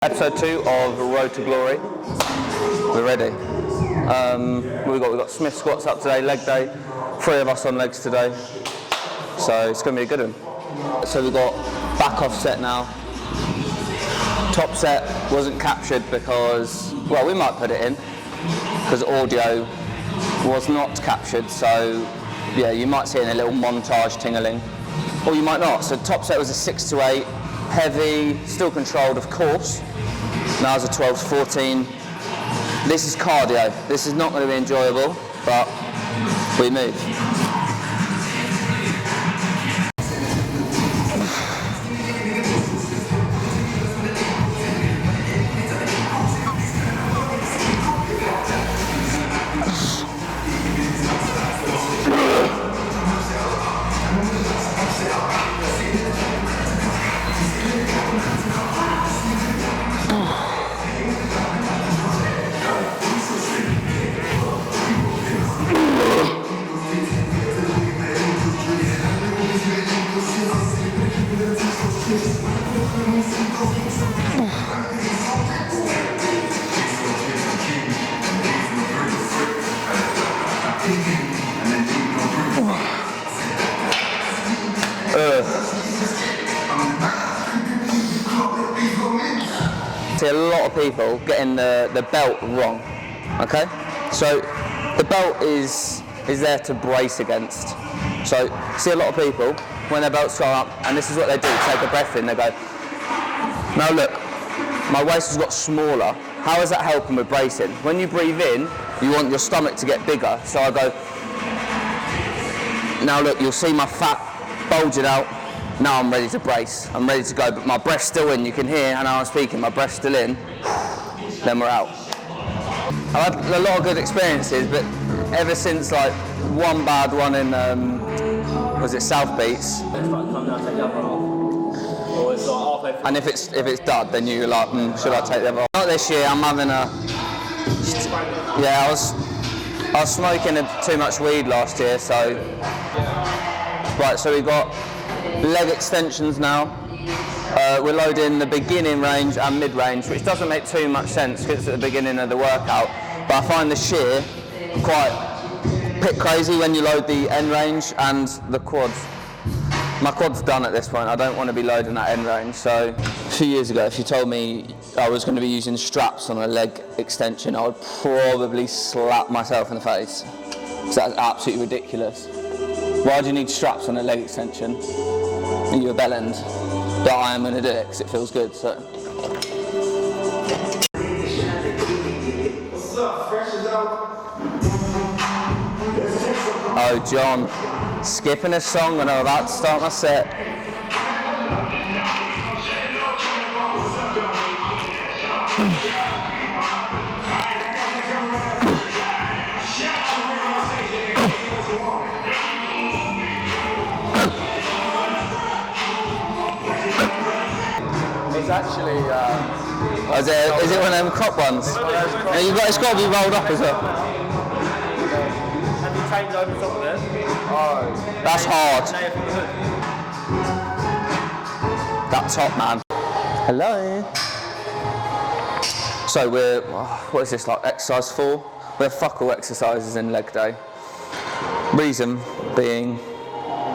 Episode 2 of ROAD to Glory. We're ready. We've got Smith squats up today, leg day. 3 of us on legs today. So it's going to be a good one. So we've got back off set now. Top set wasn't captured because, well, we might put it in because audio was not captured. So yeah, you might see it in a little montage tingling, or you might not. So top set was a 6 to 8. Heavy, still controlled of course. Now it's a 12 to 14. This is cardio. This is not going to be enjoyable, but we move. See a lot of people getting the belt wrong, okay? So the belt is there to brace against. So see a lot of people, when their belts go up, and this is what they do, take a breath in, they go, now look, my waist has got smaller, how is that helping with bracing? When you breathe in, you want your stomach to get bigger, so I go, now look, you'll see my fat bulging out. Now I'm ready to brace, I'm ready to go, but my breath's still in, you can hear, and I'm speaking, my breath's still in, then we're out. I've had a lot of good experiences, but ever since like one bad one in, was it South Beats? And if it's dud, then you're like, should I take the other off? Not this year, I'm having a, yeah, I was smoking too much weed last year, so, right, so we got leg extensions now. We're loading the beginning range and mid-range, which doesn't make too much sense because it's at the beginning of the workout, but I find the shear quite bit crazy when you load the end range and the quads. My quad's done at this point, I don't want to be loading that end range, so a few years ago if you told me I was going to be using straps on a leg extension, I would probably slap myself in the face, because that's absolutely ridiculous. Why do you need straps on a leg extension? Are you a bellend? But I am going to do it because it feels good, so. What's up? Fresh is out. Oh, John, skipping a song when I'm about to start my set. Actually, is it one of them crop ones? Yeah, it's got to be rolled up as well. have you trained over top of it? Oh, That's hard. That top, man. Hello. So we're, what is this, like exercise 4? We have fuck all exercises in leg day. Reason being,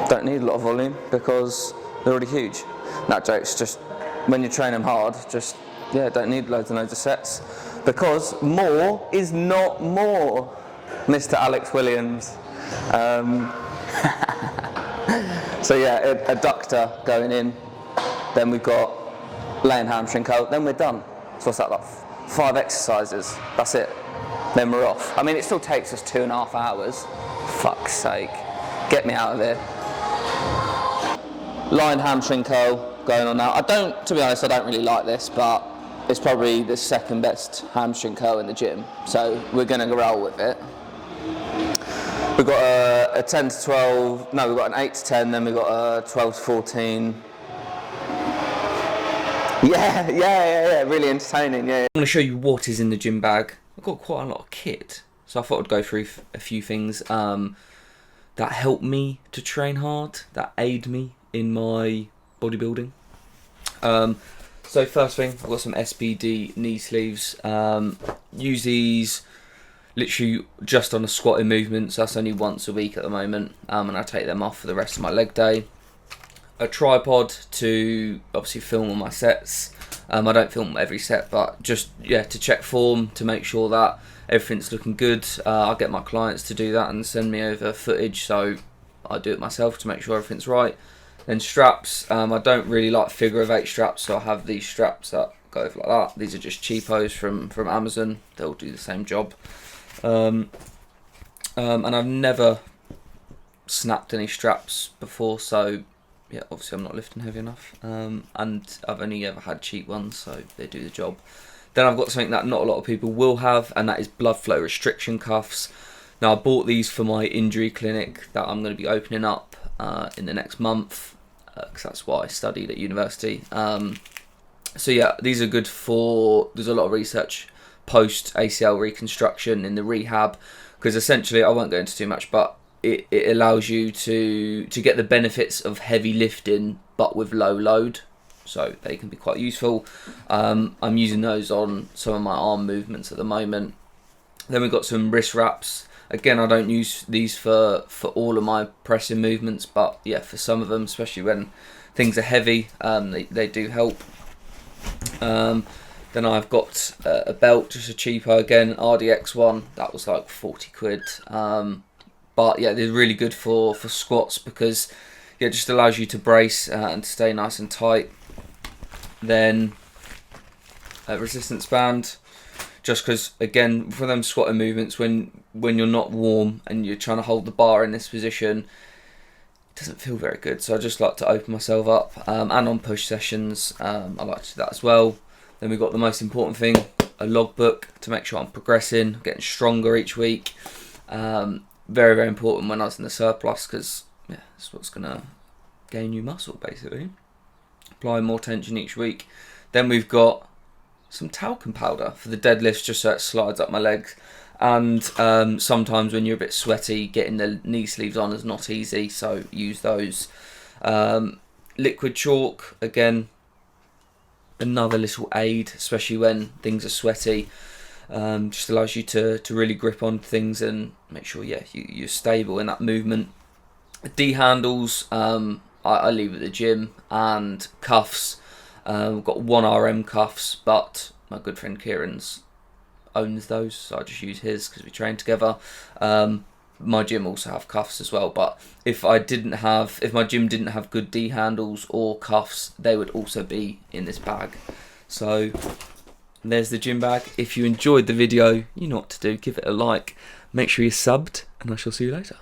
don't need a lot of volume because they're already huge. That joke's just, when you train them hard, just, yeah, don't need loads and loads of sets. Because more is not more, Mr. Alex Williams. So yeah, adductor going in, then we've got laying hamstring curl, then we're done. So what's that, like 5 exercises, that's it. Then we're off. I mean, it still takes us 2.5 hours. Fuck's sake, get me out of here. Lying hamstring curl going on now. To be honest, I don't really like this, but it's probably the second best hamstring curl in the gym, so we're going to roll with it. We've got a 10 to 12, no, we've got an 8 to 10, then we've got a 12 to 14. Yeah, really entertaining, yeah. I'm going to show you what is in the gym bag. I've got quite a lot of kit, so I thought I'd go through a few things that help me to train hard, that aid me in my bodybuilding. So first thing, I've got some Spd knee sleeves. Use these literally just on a squatting movement, so that's only once a week at the moment, and I take them off for the rest of my leg day. A tripod to obviously film all my sets. I don't film every set, but just to check form, to make sure that everything's looking good. I get my clients to do that and send me over footage, so I do it myself to make sure everything's right. Then straps, I don't really like figure of 8 straps, so I have these straps that go over like that. These are just cheapos from Amazon. They'll do the same job. And I've never snapped any straps before, so yeah, obviously I'm not lifting heavy enough. And I've only ever had cheap ones, so they do the job. Then I've got something that not a lot of people will have, and that is blood flow restriction cuffs. Now, I bought these for my injury clinic that I'm going to be opening up in the next month, because that's what I studied at university. So yeah, these are good for, there's a lot of research post ACL reconstruction in the rehab, because essentially, I won't go into too much, but it allows you to get the benefits of heavy lifting but with low load, so they can be quite useful. I'm using those on some of my arm movements at the moment. Then we've got some wrist wraps. Again, I don't use these for all of my pressing movements, but yeah, for some of them, especially when things are heavy, they do help. Then I've got a belt, just a cheapo again, RDX one. That was like 40 quid. But yeah, they're really good for squats, because it just allows you to brace and to stay nice and tight. Then a resistance band, just because again, for them squatting movements, when you're not warm and you're trying to hold the bar in this position, it doesn't feel very good. So I just like to open myself up, and on push sessions, I like to do that as well. Then we've got the most important thing, a logbook, to make sure I'm progressing, getting stronger each week. Very, very important when I was in the surplus, because yeah, that's what's going to gain you muscle, basically. Applying more tension each week. Then we've got some talcum powder for the deadlifts, just so it slides up my legs. And sometimes when you're a bit sweaty, getting the knee sleeves on is not easy, so use those. Liquid chalk, again, another little aid, especially when things are sweaty. Just allows you to really grip on things and make sure you're stable in that movement. D handles, I leave at the gym, and cuffs. We've got 1RM cuffs, but my good friend Kieran's owns those, so I just use his because we train together. My gym also have cuffs as well, but if my gym didn't have good D handles or cuffs, they would also be in this bag. So there's the gym bag. If you enjoyed the video, you know what to do. Give it a like. Make sure you're subbed, and I shall see you later.